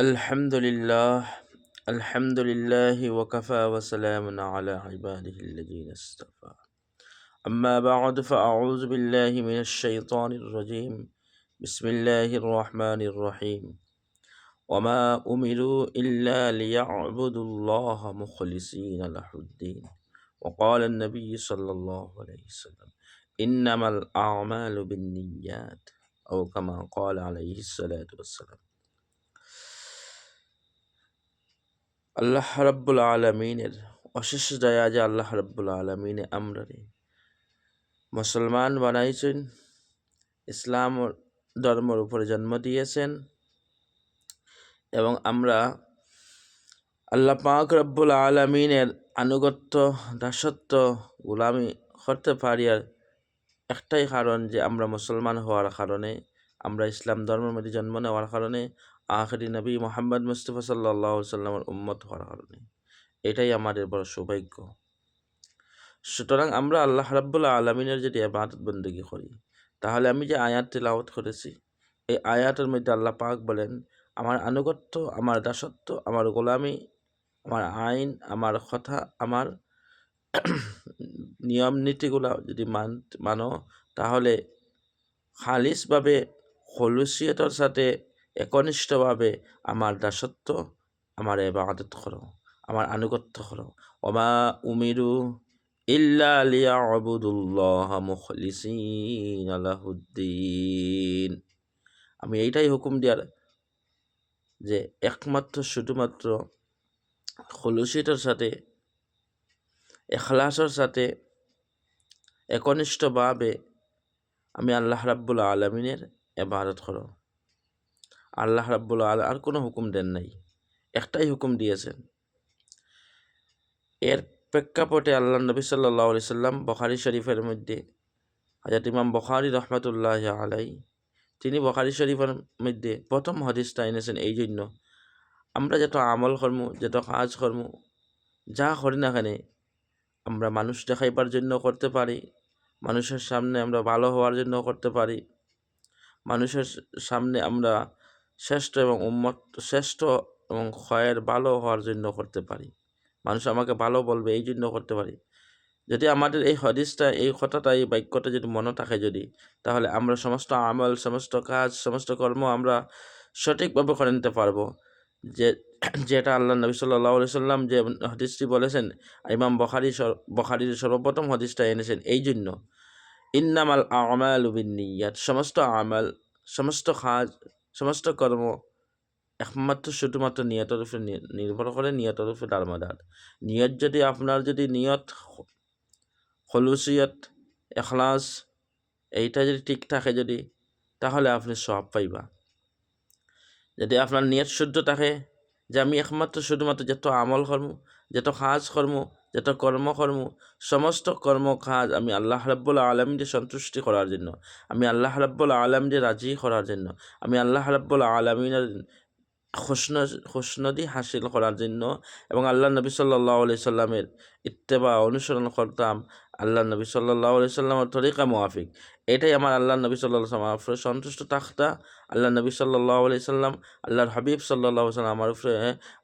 الحمد لله الحمد لله وكفى وسلام على عباده الذين اصطفى أما بعد فأعوذ بالله من الشيطان الرجيم بسم الله الرحمن الرحيم وما أمروا إلا ليعبدوا الله مخلصين له الدين وقال النبي صلى الله عليه وسلم إنما الأعمال بالنيات أو كما قال عليه الصلاة والسلام আল্লাহ রাব্বুল আলামিনের অশেষ দয়া যে আল্লাহ রাব্বুল আলামিনে আমরারে মুসলমান বানাইছেন, ইসলাম ধর্মের উপরে জন্ম দিয়েছেন এবং আমরা আল্লাহ পাক রাব্বুল আলামিনের আনুগত্য দাসত্ব গোলামি করতে পারি। আর একটাই কারণ যে আমরা মুসলমান হওয়ার কারণে, আমরা ইসলাম ধর্মের মধ্যে জন্ম নেওয়ার কারণে, আখিরি নবী মুহাম্মদ মুস্তাফা সাল্লাল্লাহু আলাইহি সাল্লামের উম্মত হওয়ার কারণে। এটাই আমাদের বড় সৌভাগ্য। সুতরাং আমরা আল্লাহ রাব্বুল আলামিনের যদি ইবাদত বন্দেগী করি, তাহলে আমি যে আয়াত তিলাওয়াত করেছি, এই আয়াতের মধ্যে আল্লাহ পাক বলেন, আমার আনুগত্য, আমার দাসত্ব, আমার গোলামি, আমার আইন, আমার কথা, আমার নিয়ম নীতিগুলা যদি মানো, তাহলে খালিসভাবে খলুসিয়তের সাথে একনিষ্ঠভাবে আমার দাসত্ব, আমার ইবাদত করো, আমার আনুগত্য করো। ওমা উমিরু ইল্লা লিয়াবুদুল্লাহ মুখলিসিনা লাহুদ্দিন। আমি এইটাই হুকুম দিয়ার যে একমাত্র শুধুমাত্র খলুসিয়তের সাথে, এখলাসের সাথে একনিষ্ঠভাবে আমি আল্লাহ রাব্বুল আলামিনের ইবাদত করো। আল্লাহ রাব্বুল আলামিন আর কোনো হুকুম দেন নাই, একটাই হুকুম দিয়েছেন। এর প্রেক্ষাপটে আল্লাহ নবী সাল্লাল্লাহু আলাইহি সাল্লাম বুখারী শরীফের মধ্যে, হযরত ইমাম বুখারী রাহমাতুল্লাহি আলাইহি, তিনি বুখারী শরীফের মধ্যে প্রথম হাদিসটা এনেছেন এই জন্য, আমরা যত আমল কর্ম, যত কাজ কর্ম যা করি না কেন, আমরা মানুষ দেখাইবার জন্য করতে পারি, মানুষের সামনে আমরা ভালো হওয়ার জন্য করতে পারি, মানুষের সামনে আমরা শ্রেষ্ঠ এবং শ্রেষ্ঠ এবং ক্ষয়ের ভালো হওয়ার জন্য করতে পারি, মানুষ আমাকে ভালো বলবে এই জন্য করতে পারি। যদি আমাদের এই হাদিসটা, এই কথাটা, এই বাক্যটা যদি মনে থাকে, যদি, তাহলে আমরা সমস্ত আমল, সমস্ত কাজ, সমস্ত কর্ম আমরা সঠিকভাবে করে নিতে পারবো। যেটা আল্লাহ নবী সাল্লাল্লাহু আলাইহি সাল্লাম যে হাদিসটি বলেছেন, ইমাম বুখারীর সর্বপ্রথম হাদিসটা এনেছেন এই জন্য, ইন্নামাল আমালু বিন্নিয়াত, সমস্ত আমল, সমস্ত কাজ, সমস্ত কর্ম একমাত্র শুধুমাত্র নিয়তের উপরে নির্ভর করে, নিয়তের উপরে দারমাদার। নিয়ত যদি আপনার, যদি নিয়ত খলুসিয়ত, এখলাস, এইটা যদি ঠিক থাকে যদি, তাহলে আপনি সওয়াব পাইবা। যদি আপনার নিয়ত শুদ্ধ থাকে যে আমি একমাত্র শুধুমাত্র যত আমল কর্ম, যত কাজ কর্ম, যত কর্ম কর্ম, সমস্ত কর্ম কাজ আমি আল্লাহ রাব্বুল আলামিনকে সন্তুষ্টি করার জন্য, আমি আল্লাহ রাব্বুল আলামিনকে রাজি করার জন্য, আমি আল্লাহ রাব্বুল আলামিনের খুশনদি হাসিল করার জন্য, এবং আল্লাহ নবী সাল্লাল্লাহু আলাইহি সাল্লামের ইত্তেবা অনুসরণ করতাম, আল্লাহ নবী সাল্লাল্লাহু আলাইহি সাল্লামের তরিকা মুআফিক, এটাই আমার আল্লাহ নবী সাল্লাল্লাহু আলাইহি সাল্লাম উপরে সন্তুষ্ট থাকতা। আল্লাহ নবী সাল্লাল্লাহু আলাইহি সাল্লাম, আল্লাহর হাবিব সাল্লাল্লাহু আলাইহি সাল্লাম আমার উপরে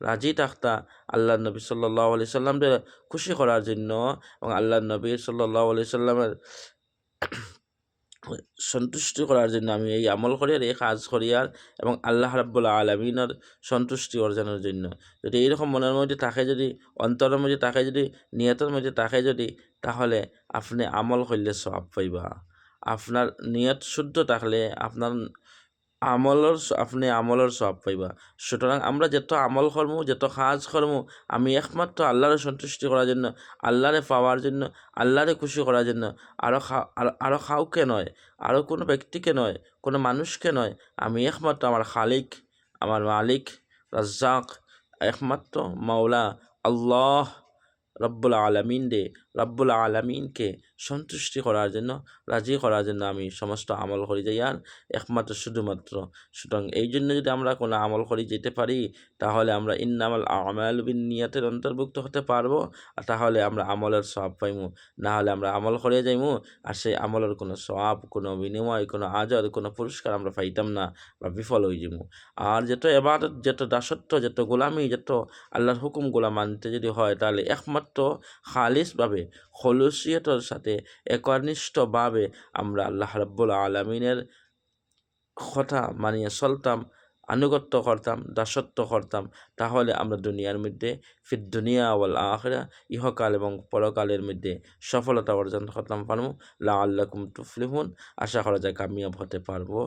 রাজি থাকতা, আল্লাহ নবী সাল্লাল্লাহু আলাইহি সাল্লামকে খুশি করার জন্য, এবং আল্লাহ নবী সাল্লাল্লাহু আলাইহি সাল্লামের সন্তুষ্টি করার জন্য আমি এই আমল করি আর এই কাজ করি, আর এবং আল্লাহ রাব্বুল আলামিনের সন্তুষ্টি অর্জনের জন্য। যদি এইরকম মনের মধ্যে থাকে, যদি অন্তরের মধ্যে থাকে, যদি নিয়তের মধ্যে থাকে যদি, তাহলে আপনি আমল করলে সওয়াব পাইবা। আপনার নিয়ত শুদ্ধ থাকলে আপনি আমলের সওয়াব পাইবা। সুতরাং আমরা যত আমল কর্ম, যত কাজ কর্ম, আমি একমাত্র আল্লাহরে সন্তুষ্টি করার জন্য, আল্লাহরে পাওয়ার জন্য, আল্লাহরে খুশি করার জন্য, আরও কাউকে নয়, আরও কোনো ব্যক্তিকে নয়, কোনো মানুষকে নয়, আমি একমাত্র আমার খালিক, আমার মালিক, রাজ্জাক, একমাত্র মাওলা আল্লাহ রব্বুল আলামিন রে রব্বুল আলামিনকে সন্তুষ্টি করার জন্য, রাজি করার জন্য আমি সমস্ত আমল করি যাই আর একমাত্র শুধুমাত্র। সুতরাং এই জন্য যদি আমরা কোনো আমল করে যেতে পারি, তাহলে আমরা ইন্নামাল আমালু বিন্নিয়াতের অন্তর্ভুক্ত হতে পারবো, আর তাহলে আমরা আমলের সওয়াব পাইমু। না হলে আমরা আমল করে যাইমু, আর সেই আমলের কোনো সওয়াব, কোনো বিনিময়, কোনো আজর, কোনো পুরস্কার আমরা পাইতাম না, বা বিফল হয়ে যাবো। আর যত এবাদত, যত দাসত্ব, যত গোলামি, যত আল্লাহর হুকুমগুলা মানতে যদি হয়, তাহলে একমাত্র খালিসভাবে, খলুসিয়তের সাথে, একনিষ্ঠভাবে আমরা আল্লাহ রাব্বুল আলামিনের কথা মানিয়ে চলতাম, আনুগত্য করতাম, দাসত্ব করতাম, তাহলে আমরা দুনিয়ার মধ্যে ফিদ দুনিয়া ওয়াল আখিরা, ইহকাল এবং পরকালের মধ্যে সফলতা অর্জন করতাম পারবো। লাআল্লাকুম তুফলিহুন, আশা করা যায় কামিয়াব হতে পারবো।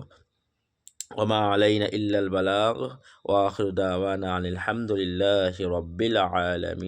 ওমা আলাইনা ইল্লাল বালাগ, ওয়া আখিরু দাওয়ানা আনিল হামদুলিল্লাহি রাব্বিল আলামিন।